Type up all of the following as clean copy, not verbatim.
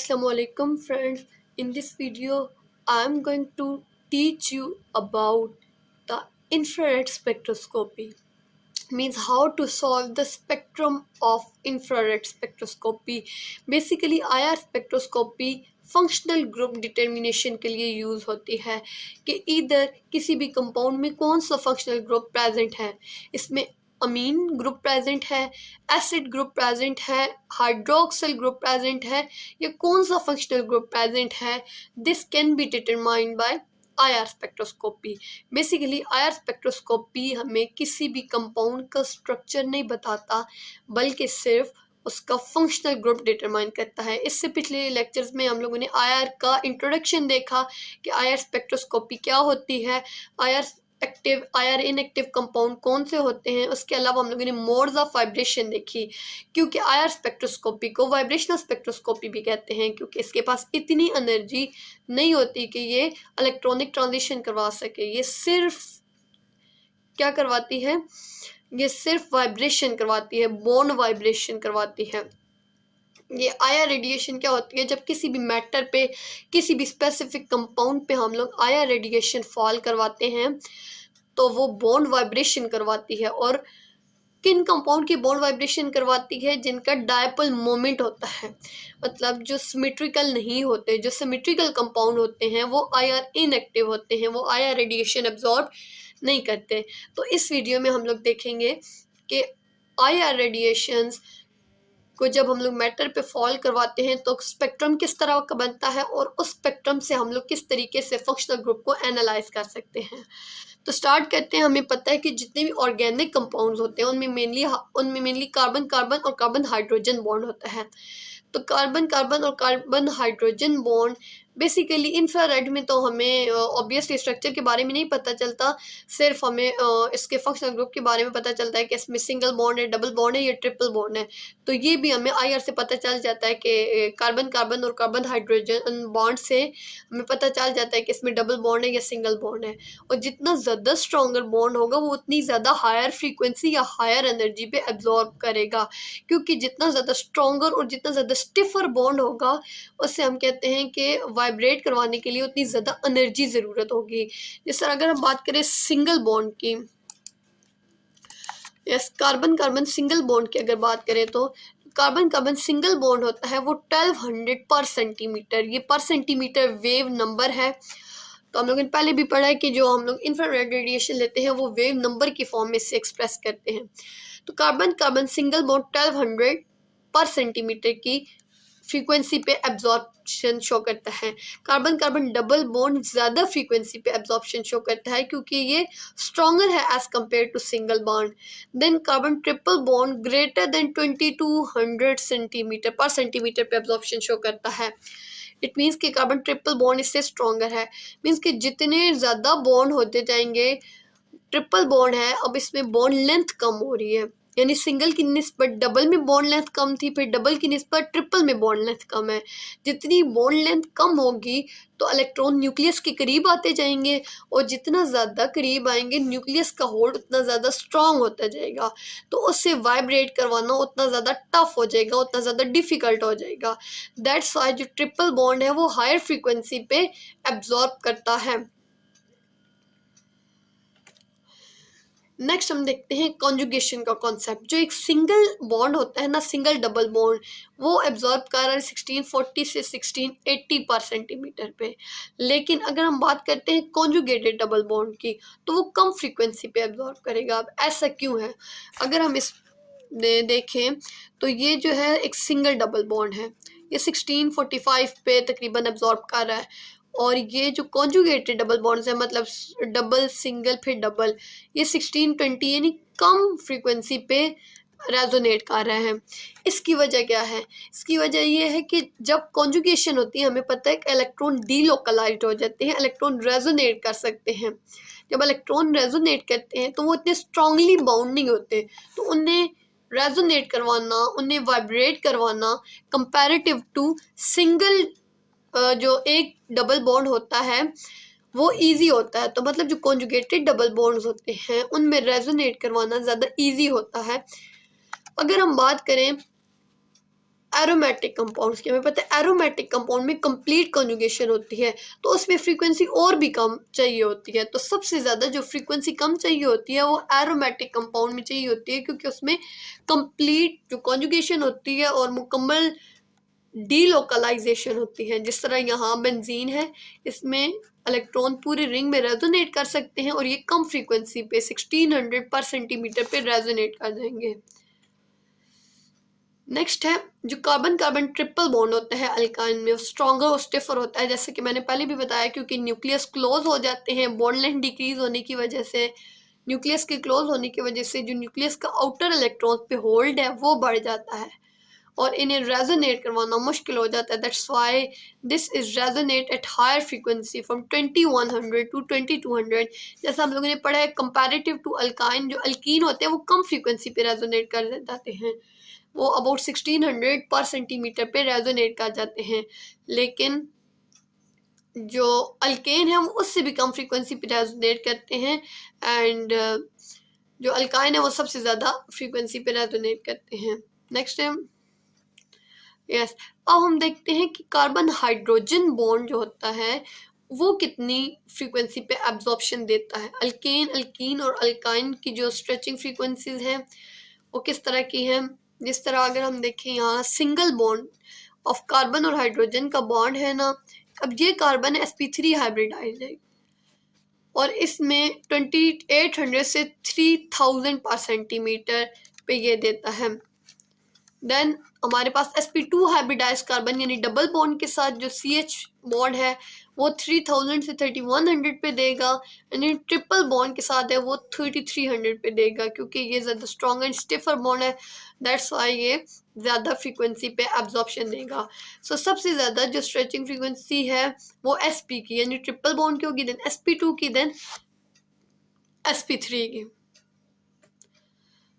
Assalamualaikum friends. In this video, I am going to teach you about the infrared spectroscopy. Means how to solve the spectrum of infrared spectroscopy. Basically, IR spectroscopy functional group determination के लिए use होती है कि इधर किसी भी compound में कौन सा फंक्शनल ग्रुप प्रेजेंट है। इसमें अमीन ग्रुप प्रेजेंट है, एसिड ग्रुप प्रेजेंट है, हाइड्रोक्सिल ग्रुप प्रेजेंट है, या कौन सा फंक्शनल ग्रुप प्रेजेंट है। This can be determined by IR spectroscopy. Basically IR spectroscopy हमें किसी भी कंपाउंड का स्ट्रक्चर नहीं बताता, बल्कि सिर्फ उसका फंक्शनल ग्रुप डिटरमाइन करता है। इससे पिछले लेक्चर्स में हम लोगों ने IR का इंट्रोडक्शन देखा कि IR स्पेक्ट्रोस्कोपी क्या होती है, IR active IR inactive compound कौन से होते हैं। उसके अलावा हम लोगों ने मोड्स ऑफ वाइब्रेशन देखी, क्योंकि IR स्पेक्ट्रोस्कोपी को वाइब्रेशनल स्पेक्ट्रोस्कोपी भी कहते हैं, क्योंकि इसके पास इतनी एनर्जी नहीं होती कि ये इलेक्ट्रॉनिक ट्रांजिशन करवा सके। ये सिर्फ क्या करवाती है, ये सिर्फ वाइब्रेशन करवाती है, बोन वाइब्रेशन करवाती है। ये IR रेडिएशन क्या होती है, जब किसी भी मैटर पे, किसी भी स्पेसिफिक कंपाउंड पे हम लोग IR रेडिएशन फॉल करवाते हैं तो वो बॉन्ड वाइब्रेशन करवाती है। और किन कंपाउंड की बॉन्ड वाइब्रेशन करवाती है, जिनका डायपोल मोमेंट होता है, मतलब जो सिमेट्रिकल नहीं होते। जो सिमेट्रिकल कंपाउंड होते हैं वो IR इनएक्टिव होते हैं, वो IR रेडिएशन एब्जॉर्ब नहीं करते। तो इस वीडियो में हम लोग देखेंगे कि IR रेडिएशंस को जब हम लोग मैटर पे फॉल करवाते हैं तो स्पेक्ट्रम किस तरह का बनता है, और उस स्पेक्ट्रम से हम लोग किस तरीके से फंक्शनल ग्रुप को एनालाइज कर सकते हैं। तो स्टार्ट करते हैं। हमें पता है कि जितने भी ऑर्गेनिक कंपाउंड्स होते हैं उनमें मेनली कार्बन कार्बन और कार्बन हाइड्रोजन बॉन्ड होता है। तो कार्बन कार्बन और carbon hydrogen bond basically infrared में तो हमें ऑब्वियसली स्ट्रक्चर के बारे में नहीं पता चलता, सिर्फ हमें इसके फंक्शनल ग्रुप के बारे में पता चलता है कि इसमें सिंगल बॉन्ड है, डबल बॉन्ड है या ट्रिपल बॉन्ड है। तो ये भी हमें IR से पता चल जाता है कि कार्बन कार्बन और कार्बन हाइड्रोजन बॉन्ड से हमें पता चल जाता है कि इसमें डबल बॉन्ड है या सिंगल बॉन्ड है। और जितना ज़्यादा स्ट्रॉन्गर बॉन्ड होगा वो उतनी ज़्यादा हायर फ्रीक्वेंसी या हायर एनर्जी पे एब्जॉर्ब करेगा, क्योंकि जितना ज़्यादा स्ट्रॉन्गर और जितना ज़्यादा स्टिफर बॉन्ड होगा उससे हम कहते हैं कि वाइब्रेट करवाने के लिए उतनी ज़्यादा एनर्जी ज़रूरत होगी। जिस तरह अगर हम बात करें सिंगल बॉन्ड की, yes carbon carbon single bond की अगर बात करें तो कार्बन कार्बन सिंगल बॉन्ड होता है वो 1200 पर सेंटीमीटर, ये पर सेंटीमीटर वेव नंबर है। तो हम लोगों ने पहले भी पढ़ा है कि जो हम लोग इंफ्रारेड रेडिएशन लेते हैं वो वेव नंबर की फॉर्म में से एक्सप्रेस करते हैं। तो कार्बन कार्बन सिंगल बॉन्ड 1200 पर सेंटीमीटर की फ्रीक्वेंसी पे एब्जॉर्प्शन शो करता है। कार्बन कार्बन डबल बॉन्ड ज़्यादा फ्रीक्वेंसी पे एब्जॉर्प्शन शो करता है, क्योंकि ये स्ट्रॉन्गर है as compare to single bond. Then carbon triple bond greater than 2200 centimetre पर सेंटीमीटर पे एब्जॉर्प्शन शो करता है। इट मीन्स कि कार्बन ट्रिपल बॉन्ड इससे स्ट्रॉन्गर है। मीन्स कि जितने ज़्यादा बॉन्ड होते जाएंगे, ट्रिपल बॉन्ड है, अब इसमें बॉन्ड लेंथ कम हो रही है, यानी सिंगल की निस्बत डबल में बॉन्ड लेंथ कम थी, फिर डबल की निस्बत ट्रिपल में बॉन्ड लेंथ कम है। जितनी बॉन्ड लेंथ कम होगी तो इलेक्ट्रॉन न्यूक्लियस के करीब आते जाएंगे, और जितना ज़्यादा करीब आएंगे न्यूक्लियस का होल्ड उतना ज़्यादा स्ट्रॉन्ग होता जाएगा, तो उससे वाइब्रेट करवाना उतना ज़्यादा टफ हो जाएगा, उतना ज़्यादा डिफ़िकल्ट हो जाएगा। दैट्स वाई जो ट्रिपल बॉन्ड है वो हायर फ्रीक्वेंसी पे एब्जॉर्ब करता है। नेक्स्ट हम देखते हैं कॉन्जुगेशन का कॉन्सेप्ट। जो एक सिंगल बॉन्ड होता है ना, सिंगल डबल बॉन्ड, वो एब्जॉर्ब कर रहा है 1640 से 1680 पर सेंटीमीटर पे। लेकिन अगर हम बात करते हैं कॉन्जुगेटेड डबल बॉन्ड की तो वो कम फ्रीक्वेंसी पे एब्जॉर्ब करेगा। अब ऐसा क्यों है, अगर हम इस देखें तो ये जो है एक सिंगल डबल बॉन्ड है, ये 1645 पे तकरीबन एब्जॉर्ब कर रहा है, और ये जो कॉन्जुगेटेड डबल बॉन्ड्स है, मतलब डबल सिंगल फिर डबल, ये 1620 यानी कम फ्रीक्वेंसी पे रेजोनेट कर रहे हैं। इसकी वजह क्या है, इसकी वजह ये है कि जब कॉन्जुगेशन होती है हमें पता है कि इलेक्ट्रॉन डीलोकलाइज्ड हो जाते हैं, इलेक्ट्रॉन रेजोनेट कर सकते हैं। जब इलेक्ट्रॉन रेजोनेट करते हैं तो वो इतने स्ट्रांगली बाउंड नहीं होते, तो उन्हें रेजोनेट करवाना, उन्हें वाइब्रेट करवाना कंपैरेटिव टू सिंगल जो एक डबल बॉन्ड होता है वो इजी होता है। तो मतलब जो कॉन्जुगेटेड डबल बॉन्ड्स होते हैं उनमें रेजोनेट करवाना ज़्यादा इजी होता है। अगर हम बात करें एरोमेटिक कंपाउंड्स की, हमें पता है एरोमेटिक कंपाउंड में कंप्लीट कॉन्जुगेशन होती है, तो उसमें फ्रीक्वेंसी और भी कम चाहिए होती है। तो सबसे ज़्यादा जो फ्रीक्वेंसी कम चाहिए होती है वो एरोमेटिक कंपाउंड में चाहिए होती है, क्योंकि उसमें कंप्लीट जो कॉन्जुगेशन होती है और मुकम्मल डीलोकलाइजेशन होती है। जिस तरह यहाँ बेंजीन है, इसमें इलेक्ट्रॉन पूरे रिंग में रेजोनेट कर सकते हैं और ये कम फ्रीक्वेंसी पे 1600 पर सेंटीमीटर पे रेजोनेट कर जाएंगे। नेक्स्ट है जो कार्बन कार्बन ट्रिपल बॉन्ड होता है अल्काइन में, स्ट्रॉन्गर और स्टिफर होता है, जैसे कि मैंने पहले भी बताया, क्योंकि न्यूक्लियस क्लोज हो जाते हैं बॉन्ड लेंथ डिक्रीज होने की वजह से। न्यूक्लियस के क्लोज होने की वजह से जो न्यूक्लियस का आउटर इलेक्ट्रॉन पे होल्ड है वो बढ़ जाता है और इन्हें रेजोनेट करवाना मुश्किल हो जाता है। That's why this is resonate at higher frequency from 2100 to 2200। जैसा हम लोगों ने पढ़ा है, कंपैरेटिव टू अल्काइन, जो अल्कीन होते हैं वो कम फ्रीक्वेंसी पे रेजोनेट कर जाते हैं, वो अबाउट 1600 पर सेंटीमीटर पे रेजोनेट कर जाते हैं। लेकिन जो अल्केन है वो उससे भी कम फ्रीक्वेंसी पे रेजोनेट करते हैं, एंड जो अल्काइन है वो सबसे ज़्यादा फ्रीक्वेंसी पे रेजोनेट करते हैं। नेक्स्ट है यस, अब हम देखते हैं कि कार्बन हाइड्रोजन बॉन्ड जो होता है वो कितनी फ्रीक्वेंसी पे एब्जॉर्प्शन देता है। अल्केन, अल्कीन और अल्काइन की जो स्ट्रेचिंग फ्रीक्वेंसीज हैं वो किस तरह की हैं। जिस तरह अगर हम देखें यहाँ सिंगल बॉन्ड ऑफ कार्बन और हाइड्रोजन का बॉन्ड है ना, अब ये कार्बन sp3 हाइब्रिडाइज है और इसमें 2800 से 3000 पर सेंटीमीटर पे ये देता है। देन हमारे पास sp2 हाइब्रिडाइज कार्बन यानी डबल बॉन्ड के साथ जो CH बॉन्ड है वो 3000 से 3100 पे देगा, यानी ट्रिपल बॉन्ड के साथ है वो 3300 पे देगा, क्योंकि ये ज़्यादा स्ट्रॉन्ग एंड स्टिफर बॉन्ड है। दैट्स वाई ये ज़्यादा फ्रीक्वेंसी पे एब्जॉर्प्शन देगा। सो सबसे ज़्यादा जो स्ट्रेचिंग फ्रीक्वेंसी है वो sp की यानी ट्रिपल बॉन्ड की होगी, देन sp2 की, देन sp3 की।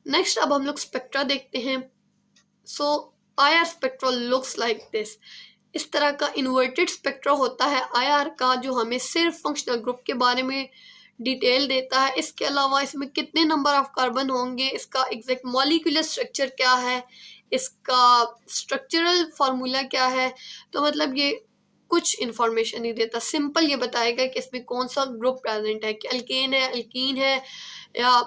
नेक्स्ट अब हम लोग स्पेक्ट्रा देखते हैं। सो IR spectra looks like this. इस तरह का इन्वर्टेड स्पेक्ट्रा होता है IR का, जो हमें सिर्फ फंक्शनल ग्रुप के बारे में डिटेल देता है। इसके अलावा इसमें कितने नंबर ऑफ कार्बन होंगे, इसका एग्जैक्ट मॉलिक्यूलर स्ट्रक्चर क्या है, इसका स्ट्रक्चरल फार्मूला क्या है, तो मतलब ये कुछ इंफॉर्मेशन नहीं देता। सिंपल ये बताएगा कि इसमें कौन सा ग्रुप प्रेजेंट है, कि अल्केन है, अल्कीन है, या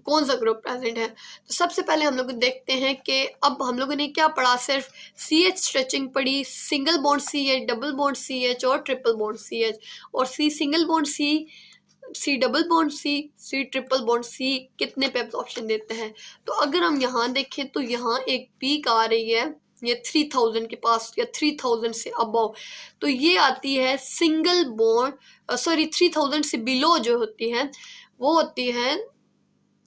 कौन सा ग्रुप प्रेजेंट है। तो सबसे पहले हम लोग देखते हैं कि अब हम लोगों ने क्या पढ़ा, सिर्फ CH स्ट्रेचिंग पढ़ी, single bond CH, double bond CH और ट्रिपल बॉन्ड CH, और C single bond C double bond C triple bond C कितने पे एब्जॉर्प्शन देते हैं। तो अगर हम यहाँ देखें तो यहाँ एक पीक आ रही है, ये 3000 के पास या 3000 से अबव, तो ये आती है सिंगल बॉन्ड, सॉरी 3000 से बिलो जो होती है वो होती है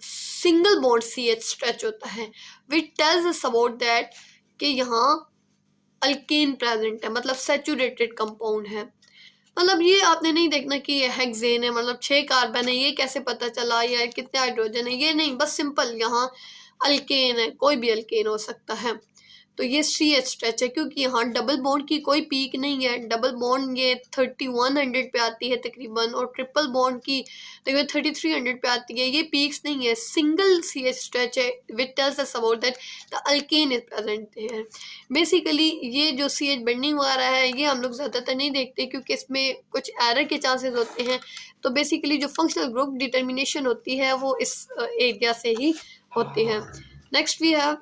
सिंगल बॉन्ड CH स्ट्रेच होता है, which tells us about that कि यहाँ अल्केन प्रेजेंट है, मतलब सैचुरेटेड कंपाउंड है। मतलब ये आपने नहीं देखना कि ये हेक्सेन है, मतलब 6 कार्बन है, ये कैसे पता चला, या कितने हाइड्रोजन है, ये नहीं, बस सिंपल यहाँ अल्केन है, कोई भी अल्केन हो सकता है। तो ये CH स्ट्रेच है, क्योंकि यहाँ डबल बॉन्ड की कोई पीक नहीं है। डबल बॉन्ड ये 3100 पे आती है तकरीबन, और ट्रिपल बॉन्ड की तकरीबन 3300 पे आती है। ये पीक्स नहीं है, सिंगल CH स्ट्रेच है, which tells us about that the alkane is present है। बेसिकली ये जो CH बेंडिंग वगैरह है ये हम लोग ज़्यादातर नहीं देखते, क्योंकि इसमें कुछ एरर के चांसेस होते हैं। तो बेसिकली जो फंक्शनल ग्रुप डिटर्मिनेशन होती है वो इस एरिया से ही होती है। नेक्स्ट वी हैव,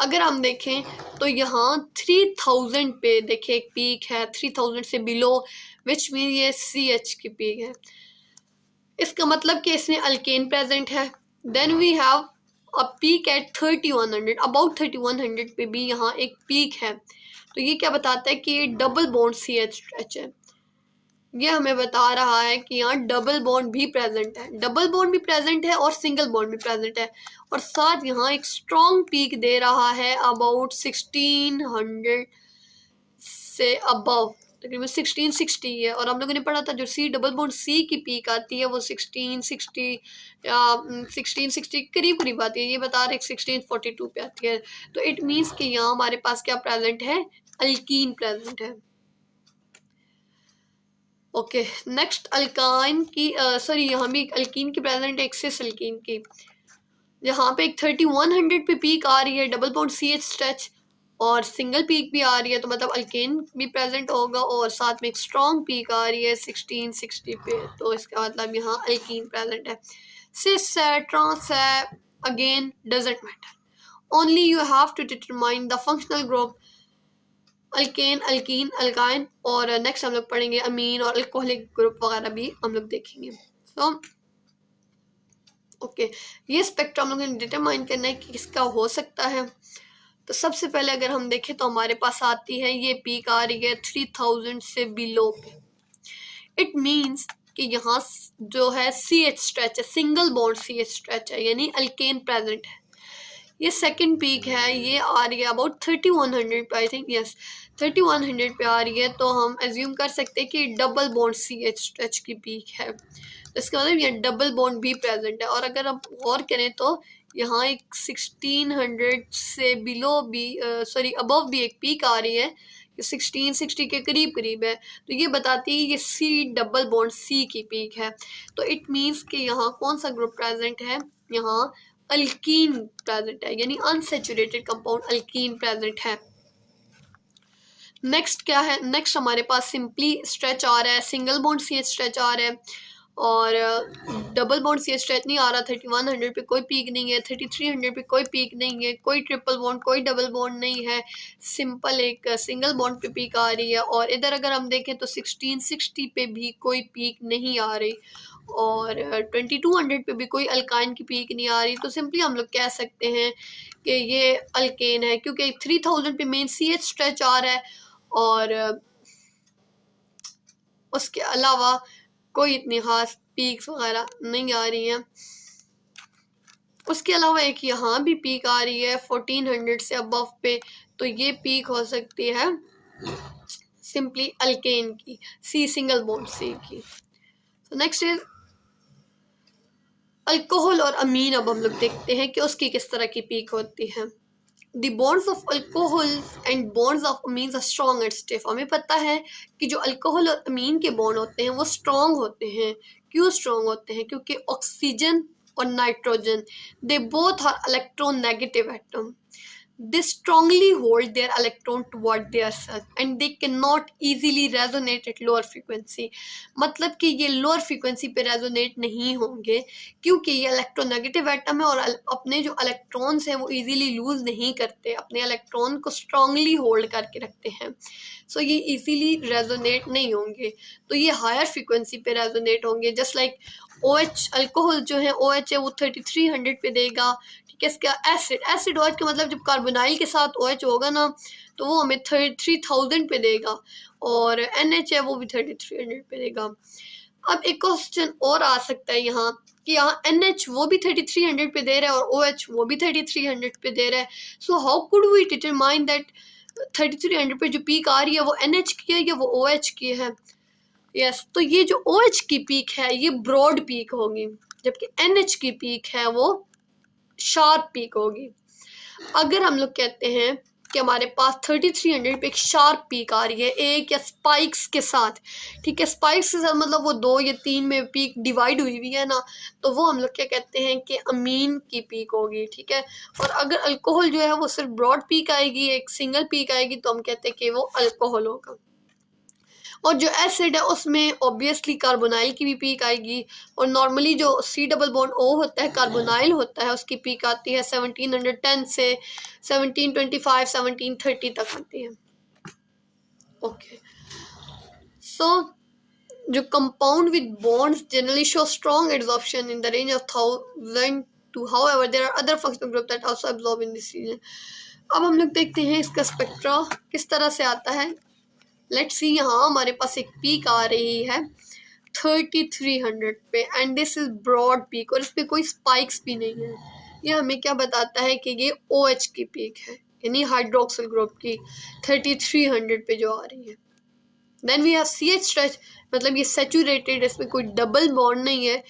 अगर हम देखें तो यहाँ 3000 पे देखिए एक पीक है, 3000 से बिलो, विच मीन ये CH की पीक है। इसका मतलब कि इसमें अल्केन प्रेजेंट है। Then we have a peak at 3100, about 3100 पे भी यहाँ एक पीक है। तो ये क्या बताता है कि ये डबल बॉन्ड CH स्ट्रेच है। ये हमें बता रहा है कि यहाँ डबल बॉन्ड भी प्रेजेंट है, डबल बॉन्ड भी प्रेजेंट है और सिंगल बॉन्ड भी प्रेजेंट है, और साथ यहाँ एक स्ट्रॉन्ग पीक दे रहा है अबाउट 1600 से अबव, तकरीबन 1660 है। और हम लोगों ने पढ़ा था जो C डबल बॉन्ड C की पीक आती है वो 1660 या 1660 करीब करीब आती है, ये बता रहे 1642 पे आती है। तो इट मीन्स कि यहाँ हमारे पास क्या प्रेजेंट है, अल्कीन प्रेजेंट है। ओके, नेक्स्ट अल्काइन की, सॉरी यहाँ भी अल्कीन की प्रेजेंट है, एक सिस अल्कीन की। जहाँ पे एक 3100 पे पीक आ रही है डबल बॉन्ड CH स्ट्रेच और सिंगल पीक भी आ रही है, तो मतलब अल्केन भी प्रेजेंट होगा और साथ में एक स्ट्रॉन्ग पीक आ रही है 1660 पे, तो इसका मतलब यहाँ अल्कीन प्रेजेंट है। सिस है, ट्रांस है, again doesn't matter, only you have to determine the functional group alkane, alkene, alkyne, और नेक्स्ट हम लोग पढ़ेंगे अमीन और अल्कोहलिक ग्रुप वगैरह भी हम लोग देखेंगे। तो ओके, ये स्पेक्ट्रम हम लोगों ने डिटरमाइन करना है कि किसका हो सकता है। तो सबसे पहले अगर हम देखें तो हमारे पास आती है ये पीक आ रही है 3000 से बिलो पे। इट मीन्स कि यहाँ जो है CH स्ट्रेच है, सिंगल बॉन्ड CH स्ट्रेच है, यानी अल्केन प्रेजेंट है। ये सेकंड पीक है, ये आ रही है अबाउट 3100 पे, आई थिंक यस 3100 पे आ रही है, तो हम एज्यूम कर सकते हैं कि डबल बॉन्ड CH स्ट्रेच की पीक है। तो इसका मतलब ये डबल बॉन्ड भी प्रेजेंट है। और अगर हम और करें तो यहाँ एक 1600 से बिलो भी सॉरी अबव भी एक पीक आ रही है, 1660 के करीब करीब है, तो ये बताती है ये C डबल बॉन्ड C की पीक है। तो इट मीन्स कि यहाँ कौन सा ग्रुप प्रेजेंट है, यहाँ अल्कीन प्रेजेंट है, यानी अनसेचुरेटेड कंपाउंड अल्कीन प्रेजेंट है। नेक्स्ट क्या है, नेक्स्ट हमारे पास सिंपली स्ट्रेच आ रहा है, सिंगल बॉन्ड CH स्ट्रेच आ रहा है और डबल बॉन्ड CH स्ट्रेच नहीं आ रहा। 3100 पे कोई पीक नहीं है, 3300 पे कोई पीक नहीं है, कोई ट्रिपल बॉन्ड कोई डबल बॉन्ड नहीं है, सिंपल एक सिंगल बॉन्ड पे पीक आ रही है। और इधर अगर हम देखें तो 1660 पे भी कोई पीक नहीं आ रही और 2200 पे भी कोई अल्काइन की पीक नहीं आ रही। तो सिंपली हम लोग कह सकते हैं कि ये अल्केन है, क्योंकि 3000 पे मेन CH स्ट्रेच आ रहा है और उसके अलावा कोई इतनी खास पीक्स वगैरह नहीं आ रही हैं। उसके अलावा एक यहाँ भी पीक आ रही है 1400 से अबव पे, तो ये पीक हो सकती है सिंपली अल्केन की, C सिंगल बॉन्ड C की। तो नेक्स्ट इज अल्कोहल और अमीन। अब हम लोग देखते हैं कि उसकी किस तरह की पीक होती है। The bonds of alcohol and bonds of amines are strong and stiff। हमें पता है कि जो अल्कोहल और अमीन के बॉन्ड होते हैं वो स्ट्रॉन्ग होते हैं। क्यों स्ट्रॉन्ग होते हैं? क्योंकि ऑक्सीजन और nitrogen they both are electronegative atom. They strongly hold their electron toward their self and they cannot easily resonate at lower frequency। मतलब कि ये लोअर फ्रीक्वेंसी पे रेजोनेट नहीं होंगे क्योंकि ये इलेक्ट्रोनेगेटिव एटम है और अपने जो इलेक्ट्रॉन्स हैं वो इजीली लूज नहीं करते, अपने इलेक्ट्रॉन को स्ट्रांगली होल्ड करके रखते हैं। सो ये इजीली रेजोनेट नहीं होंगे, तो ये हायर फ्रीक्वेंसी पे रेजोनेट होंगे। जस्ट लाइक OH अल्कोहल जो है OH है वो 3300 पे देगा, ठीक है। इसका एसिड OH का मतलब जब कार्बोनाइल के साथ OH होगा ना तो वो हमें 3000 पे देगा और NH है वो भी 3300 पे देगा। अब एक क्वेश्चन और आ सकता है यहाँ कि यहाँ NH वो भी 3300 पे दे रहा है और OH वो भी 3300 पे दे रहा है। So how could we determine that 3300 पे जो पीक आ रही है वो NH की है या वो OH की है? यस, तो ये जो OH की पीक है ये ब्रॉड पीक होगी, जबकि NH की पीक है वो शार्प पीक होगी। अगर हम लोग कहते हैं कि हमारे पास 3300 पे एक शार्प पीक आ रही है एक या स्पाइक्स के साथ, ठीक है, स्पाइक्स के साथ मतलब वो 2 या 3 में पीक डिवाइड हुई हुई है ना, तो वो हम लोग क्या कहते हैं कि अमीन की पीक होगी, ठीक है। और अगर अल्कोहल जो है वो सिर्फ ब्रॉड पीक आएगी, एक सिंगल पीक आएगी, तो हम कहते हैं कि वो अल्कोहल होगा। और जो एसिड है उसमें ऑब्वियसली कार्बोनाइल की भी पीक आएगी और नॉर्मली जो C डबल बॉन्ड O होता है कार्बोनाइल होता है उसकी पीक आती है 1710 से 1725 1730 तक आती है। ओके, सो जो compound with bonds generally show strong adsorption in the range of 1000 to however there are other functional groups that also absorb in this region। अब हम लोग देखते हैं इसका स्पेक्ट्रा किस तरह से आता है। लेट्स सी, यहाँ हमारे पास एक पीक आ रही है 3300 पे and this is broad peak और इस पे कोई स्पाइक्स भी नहीं है। ये हमें क्या बताता है कि ये OH की पीक है, यानी हाइड्रोक्सिल ग्रुप की 3300 पे जो आ रही है। Then we have CH stretch, मतलब ये सैचुरेटेड, इसमें कोई डबल बॉन्ड नहीं है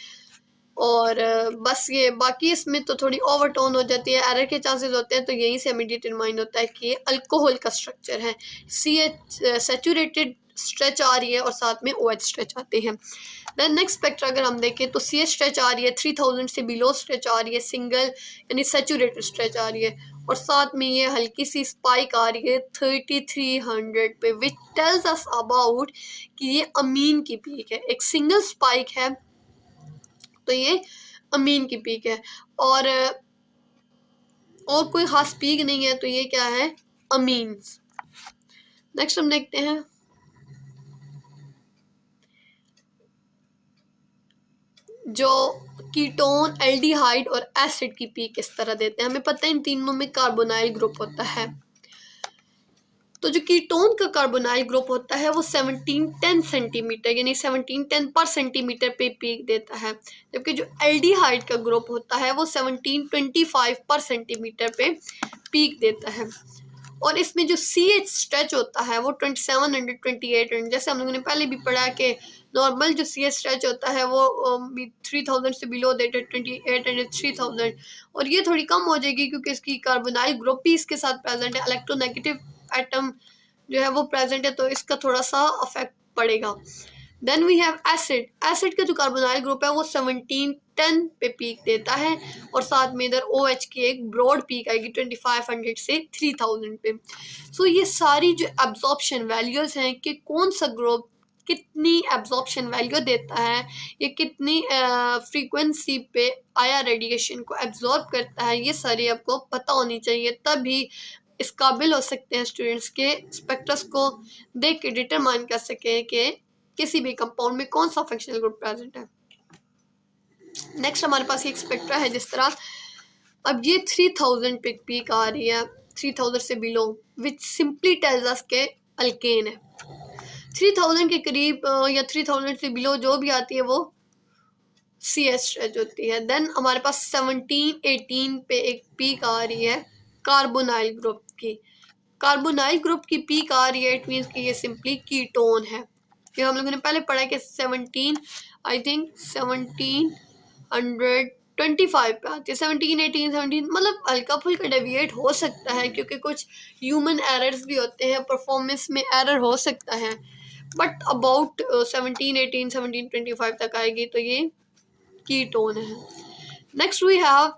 और बस ये बाकी इसमें तो थोड़ी ओवरटोन हो जाती है, एरर के चांसेस होते हैं, तो यहीं से हमें डिटरमाइन होता है कि ये अल्कोहल का स्ट्रक्चर है। CH सैचुरेटेड स्ट्रेच आ रही है और साथ में OH स्ट्रेच आते हैं। देन नेक्स्ट स्पेक्ट्रा अगर हम देखें तो सी एच स्ट्रेच आ रही है 3000 से बिलो स्ट्रेच आ रही है, सिंगल यानी सैचुरेटेड स्ट्रेच आ रही है, और साथ में ये हल्की सी स्पाइक आ रही है 3300 पे, विच टेल्स अस अबाउट कि ये अमीन की पीक है। एक सिंगल स्पाइक है तो ये अमीन की पीक है, और कोई खास पीक नहीं है, तो ये क्या है, अमीन। नेक्स्ट हम देखते हैं जो कीटोन, एल्डिहाइड और एसिड की पीक किस तरह देते हैं। हमें पता है इन तीनों में कार्बोनाइल ग्रुप होता है। तो जो कीटोन का कार्बोनाइल ग्रुप होता है वो 1710 सेंटीमीटर यानी 1710 पर सेंटीमीटर पे पीक देता है, जबकि जो एल्डिहाइड का ग्रुप होता है वो 1725 पर सेंटीमीटर पे पीक देता है। और इसमें जो सी एच स्ट्रेच होता है वो 2700 2800, जैसे हम लोगों ने पहले भी पढ़ा कि नॉर्मल जो सी एच स्ट्रेच होता है वो 3000 से बिलो देट है 2800 3000, और ये थोड़ी कम हो जाएगी क्योंकि इसकी कार्बोनाइल ग्रुप भी इसके साथ प्रेजेंट है, इलेक्ट्रोनेगेटिव एटम जो है वो प्रेजेंट है, तो इसका थोड़ा सा अफेक्ट पड़ेगा। Then we have acid. Acid का जो कार्बोनाइल ग्रुप है वो 1710 पे पीक देता है, और साथ में इधर OH की एक ब्रॉड पीक आएगी 2500 से 3000 पे। सो ये सारी जो एब्जॉर्प्शन वैल्यूज हैं कि कौन सा ग्रुप कितनी एब्जॉर्प्शन वैल्यू देता है, ये कितनी फ्रीक्वेंसी पे आया रेडिएशन को एब्जॉर्ब करता है, ये सारी आपको पता होनी चाहिए, तभी इस काबिल हो सकते हैं स्टूडेंट्स के स्पेक्ट्रस को देख के डिटरमाइन कर सकें कि किसी भी कंपाउंड में कौन सा फंक्शनल ग्रुप प्रेजेंट है। नेक्स्ट हमारे पास एक स्पेक्ट्रा है जिस तरह, अब ये 3000 पे पीक आ रही है 3000 से बिलो, विच सिंपली टेल्स अस के अल्केन है। 3000 के करीब या 3000 से बिलो जो भी आती है वो सी एच स्ट्रेच होती है। देन हमारे पास 1718 पे एक पीक आ रही है कार्बोनाइल ग्रुप की। कार्बोनाइल ग्रुप की पीक आ रही है, इट मीन्स कि ये सिंपली कीटोन है। ये हम लोगों ने पहले पढ़ा कि 1725 पे आती है, 17 18 17, मतलब हल्का फुल्का डेविएट हो सकता है क्योंकि कुछ ह्यूमन एरर्स भी होते हैं, परफॉर्मेंस में एरर हो सकता है, बट अबाउट 17 18 17 25 तक आएगी, तो ये कीटोन है। नेक्स्ट वी हैव,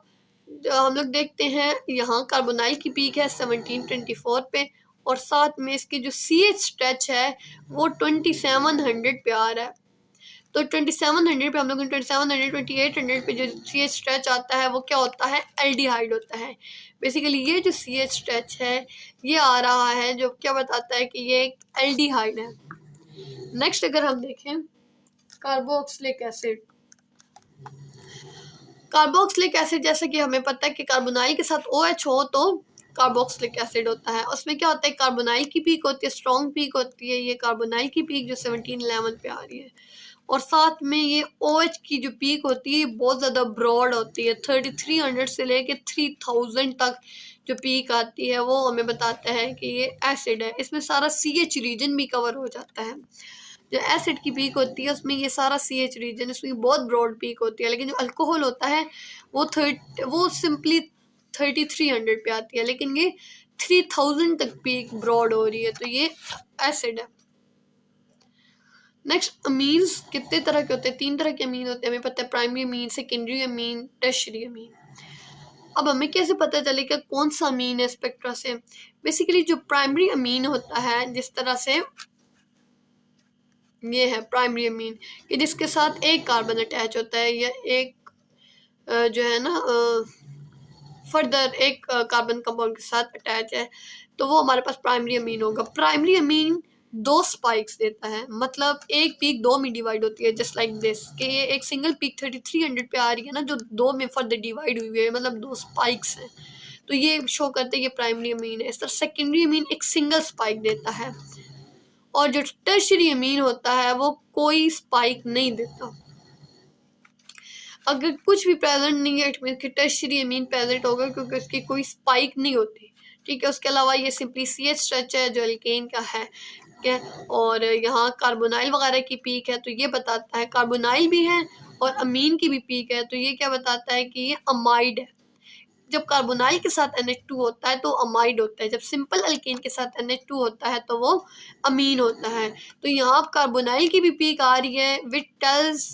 हम लोग देखते हैं यहाँ कार्बोनाइल की पीक है 1724 पे, और साथ में इसकी जो सी एच स्ट्रेच है वो 2700 पे आ रहा है। तो 2700 पे हम लोग 2700 2800 पे जो सी एच स्ट्रेच आता है वो क्या होता है, एल्डिहाइड होता है। बेसिकली ये जो सी एच स्ट्रेच है ये आ रहा है जो क्या बताता है कि ये एक एल्डिहाइड है। नेक्स्ट अगर हम देखें कार्बोक्सिलिक एसिड। कार्बोक्सिलिक एसिड, जैसे कि हमें पता है कि कार्बोनाइल के साथ OH हो तो कार्बोक्सिलिक एसिड होता है। उसमें क्या होता है, कार्बोनाइल की पीक होती है, स्ट्रॉन्ग पीक होती है, ये कार्बोनाइल की पीक जो 1711 पे आ रही है, और साथ में ये OH की जो पीक होती है बहुत ज़्यादा ब्रॉड होती है, 3300 से लेके 3000 तक जो पीक आती है वो हमें बताता है कि ये एसिड है। इसमें सारा CH रीजन भी कवर हो जाता है। जो एसिड की पीक होती है उसमें ये सारा CH रीजन, इसमें बहुत ब्रॉड पीक होती है, लेकिन जो अल्कोहल होता है वो सिंपली 3300 पे आती है, लेकिन ये 3000 तक पीक ब्रॉड हो रही है, तो ये एसिड है। नेक्स्ट अमीन्स कितने तरह के होते हैं, 3 तरह के अमीन होते हैं, हमें पता है, primary amine, secondary amine, tertiary amine. अब हमें कैसे पता चलेगा कौन सा अमीन है स्पेक्ट्रा से। बेसिकली जो प्राइमरी अमीन होता है, जिस तरह से ये है प्राइमरी अमीन कि जिसके साथ एक कार्बन अटैच होता है या एक जो है ना फर्दर एक कार्बन कंपाउंड के साथ अटैच है, तो वो हमारे पास प्राइमरी अमीन होगा। प्राइमरी अमीन 2 स्पाइक्स देता है, मतलब एक पीक 2 में डिवाइड होती है, जस्ट लाइक दिस कि ये एक सिंगल पीक 3300 पे आ रही है ना, जो 2 में फर्दर डिवाइड हुई है, मतलब 2 स्पाइक्स हैं, तो ये शो करते हैं ये प्राइमरी अमीन है। इस तरह सेकेंडरी अमीन एक सिंगल स्पाइक देता है, और जो टर्शियरी अमीन होता है वो कोई स्पाइक नहीं देता। अगर कुछ भी प्रेजेंट नहीं है, इट मीन कि टर्शियरी अमीन प्रेजेंट होगा क्योंकि उसकी कोई स्पाइक नहीं होती, ठीक है। उसके अलावा ये सिंपली CH स्ट्रेच है जो एल्केन का है, ठीक है। और यहाँ कार्बोनाइल वगैरह की पीक है, तो ये बताता है कार्बोनाइल भी है और अमीन की भी पीक है, तो ये क्या बताता है कि ये अमाइड है। जब कार्बोनाइल के साथ NH2 होता है तो अमाइड होता है, जब सिंपल अल्केन के साथ NH2 होता है तो वो अमीन होता है। तो यहाँ कार्बोनाइल की भी पीक आ रही है विच टेल्स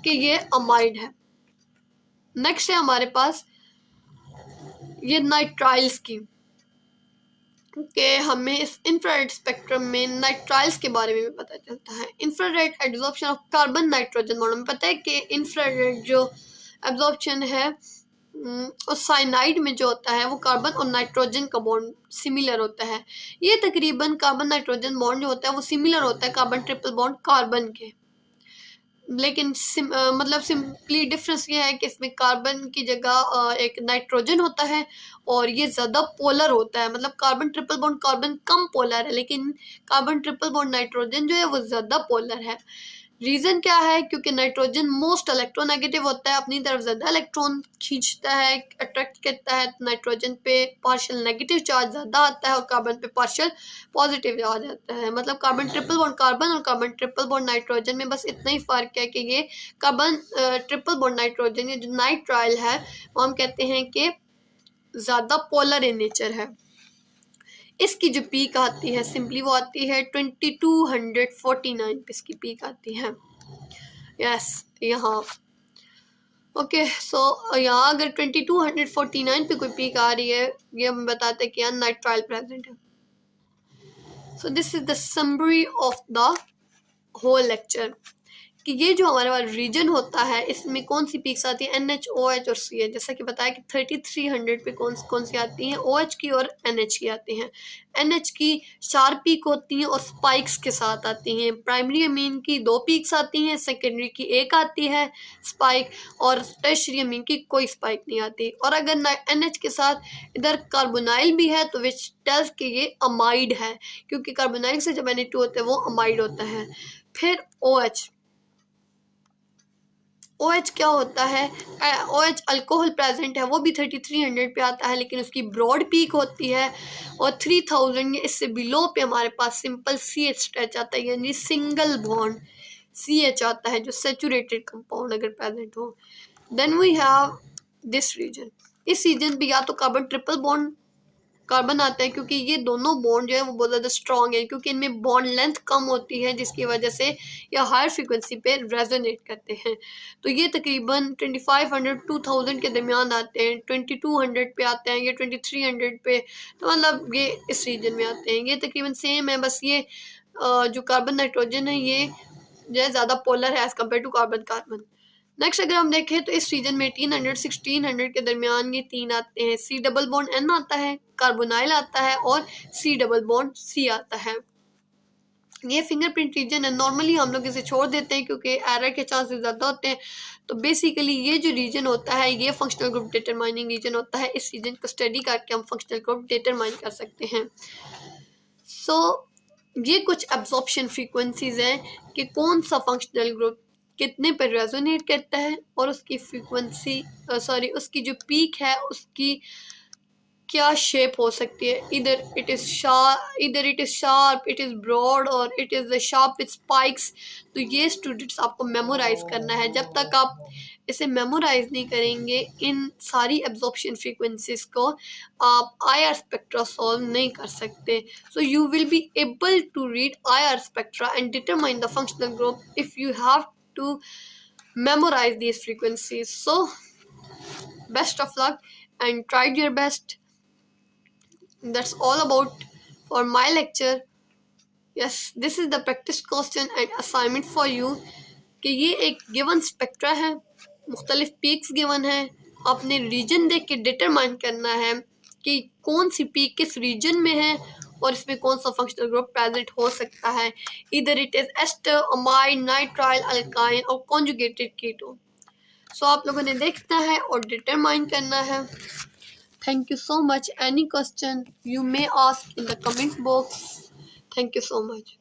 कि ये अमाइड है। नेक्स्ट है हमारे पास ये नाइट्राइल्स की, कि हमें इस इंफ्रारेड स्पेक्ट्रम में नाइट्राइल्स के बारे में भी पता चलता है। Infrared absorption of carbon nitrogen bond, हमें पता है कि इंफ्रारेड जो एब्जॉर्प्शन है और साइनाइड में जो होता है वो कार्बन और नाइट्रोजन का बॉन्ड सिमिलर होता है। ये तकरीबन कार्बन नाइट्रोजन बॉन्ड जो होता है वो सिमिलर होता है कार्बन ट्रिपल बॉन्ड कार्बन के, लेकिन मतलब सिंपली डिफरेंस ये है कि इसमें कार्बन की जगह एक नाइट्रोजन होता है और ये ज़्यादा पोलर होता है। मतलब कार्बन ट्रिपल बॉन्ड कार्बन कम पोलर है, लेकिन कार्बन ट्रिपल बॉन्ड नाइट्रोजन जो है वो ज़्यादा पोलर है। रीज़न क्या है? क्योंकि नाइट्रोजन मोस्ट इलेक्ट्रोनेगेटिव होता है, अपनी तरफ ज़्यादा इलेक्ट्रॉन खींचता है, अट्रैक्ट करता है। नाइट्रोजन पे पार्शियल नेगेटिव चार्ज ज़्यादा आता है और कार्बन पे पार्शियल पॉजिटिव चार्ज आता है। मतलब कार्बन ट्रिपल बॉन्ड कार्बन और कार्बन ट्रिपल बॉन्ड नाइट्रोजन में बस इतना ही फ़र्क है कि ये कार्बन ट्रिपल बॉन्ड नाइट्रोजन ये जो नाइट्राइल है वो हम कहते हैं कि ज़्यादा पोलर इन नेचर है। इसकी जो पीक आती है सिंपली वो आती है 2249 पे इसकी पीक आती है। यस यहाँ ओके सो यहाँ अगर 2249 पे कोई पीक आ रही है ये हम बताते हैं कि यहाँ नाइट्राइल प्रेजेंट है। So this is the summary of the whole lecture कि ये जो हमारे पास रीजन होता है इसमें कौन सी पीक्स आती है, NH, OH और CH। जैसा कि बताया कि 3300 पे कौन सी आती हैं, OH की और NH की आती हैं। NH की 4 पीक होती हैं और स्पाइक्स के साथ आती हैं। प्राइमरी अमीन की 2 पीक्स आती हैं, सेकेंडरी की 1 आती है स्पाइक, और टर्शियरी अमीन की कोई स्पाइक नहीं आती। और अगर NH के साथ इधर कार्बोनाइल भी है तो विच टेल्स कि ये अमाइड है, क्योंकि कार्बोनाइल से जब NH2 होता है वो अमाइड होता है। फिर OH क्या होता है? OH अल्कोहल प्रेजेंट है, वो भी 3300 पे आता है, लेकिन उसकी ब्रॉड पीक होती है और 3000 इससे बिलो पे हमारे पास सिंपल CH स्ट्रेच आता है, यानी सिंगल बॉन्ड CH आता है जो सेचुरेटेड कंपाउंड अगर प्रेजेंट हो। Then we have this region, इस रीजन पे या तो कार्बन ट्रिपल बॉन्ड कार्बन आता है, क्योंकि ये दोनों बॉन्ड जो है वो बहुत ज़्यादा स्ट्रॉन्ग है, क्योंकि इनमें बॉन्ड लेंथ कम होती है जिसकी वजह से ये हायर फ्रीक्वेंसी पे रेजोनेट करते हैं। तो ये तकरीबन 2500 2000 के दरमियान आते हैं, 2200 पे आते हैं, ये 2300 पे, तो मतलब ये इस रीजन में आते हैं। ये तकरीबन सेम है, बस ये जो कार्बन नाइट्रोजन है ये जो है ज़्यादा पोलर है as compare to carbon carbon. Next अगर हम देखें तो इस रीजन में 1800 1600 के दरमियान ये 3 आते हैं। C डबल बॉन्ड N आता है, कार्बोनाइल आता है और C डबल बॉन्ड C आता है। ये फिंगरप्रिंट रीजन है, नॉर्मली हम लोग इसे छोड़ देते हैं क्योंकि एरर के चांसेस ज़्यादा होते हैं। तो बेसिकली ये जो रीजन होता है ये फंक्शनल ग्रुप डिटरमाइनिंग रीजन होता है। इस रीजन को स्टडी करके हम फंक्शनल ग्रुप डिटरमाइन कर सकते हैं। सो ये कुछ एब्जॉर्प्शन फ्रीक्वेंसीज हैं कि कौन सा फंक्शनल ग्रुप कितने पर रेजोनेट करता है और उसकी फ्रीक्वेंसी उसकी जो पीक है उसकी क्या शेप हो सकती है। इधर it is sharp, it is broad और it is sharp with spikes. तो ये स्टूडेंट्स आपको मेमोराइज करना है। जब तक आप इसे मेमोराइज नहीं करेंगे इन सारी एब्जॉर्प्शन फ्रीक्वेंसीज को, आप IR स्पेक्ट्रा सॉल्व नहीं कर सकते। So you will be able to read IR spectra and determine the functional group if you have to memorize these frequencies. So best of luck and tried your best. That's all about for my lecture. Yes, this is the practice question and assignment for you कि ये एक given spectra है, मुख्तलिफ peaks given है, आपने reason देख के determine करना है कि कौन सी पीक किस रीजन में है और इसमें कौन सा फंक्शनल ग्रुप प्रेजेंट हो सकता है। इधर it is ester, amide, nitrile, alkyne और कॉन्जुगेटेड कीटोन। सो आप लोगों ने देखना है और डिटरमाइन करना है। Thank you so much. Any question you may ask in the comment box. Thank you so much.